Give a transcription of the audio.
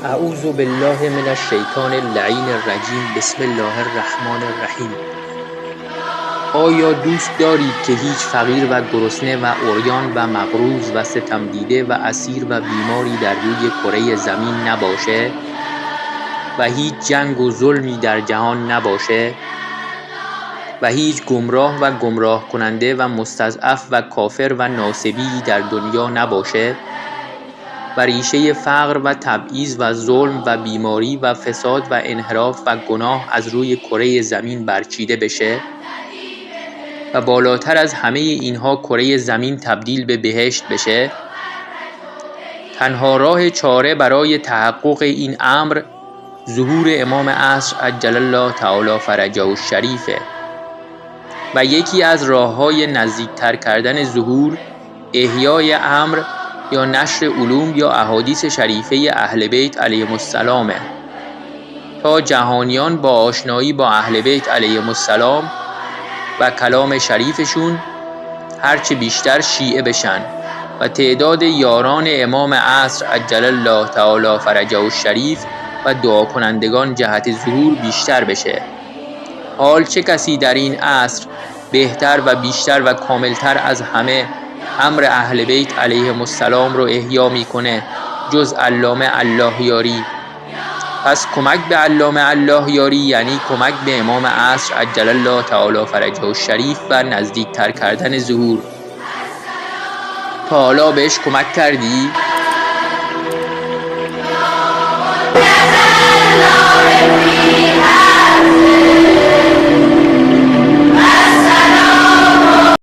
اعوذ بالله من الشیطان اللعین الرجیم. بسم الله الرحمن الرحیم. آیا دوست دارید که هیچ فقیر و گرسنه و عریان و مقروض و ستم دیده و اسیر و بیماری در روی کره زمین نباشه و هیچ جنگ و ظلمی در جهان نباشه و هیچ گمراه و گمراه کننده و مستضعف و کافر و ناصبی در دنیا نباشه و ریشه فقر و تبعیض و ظلم و بیماری و فساد و انحراف و گناه از روی کره زمین برچیده بشه و بالاتر از همه اینها کره زمین تبدیل به بهشت بشه؟ تنها راه چاره برای تحقق این امر ظهور امام عصر عجل الله تعالی فرجه الشریفه و یکی از راه‌های نزدیکتر کردن ظهور احیای امر یا نشر علوم یا احادیث شریفه اهل بیت علیهم السلامه تا جهانیان با آشنایی با اهل بیت علیهم السلام و کلام شریفشون هرچه بیشتر شیعه بشن و تعداد یاران امام عصر عجل الله تعالی فرجه الشریف و دعا کنندگان جهت ظهور بیشتر بشه. حال چه کسی در این عصر بهتر و بیشتر و کاملتر از همه امر اهل بیت علیهم السلام رو احیا میکنه جز علامه الله یاری؟ پس کمک به علامه الله یاری یعنی کمک به امام عصر عجل الله تعالی فرجه الشریف و نزدیکتر کردن ظهور. تا حالا بهش کمک کردی؟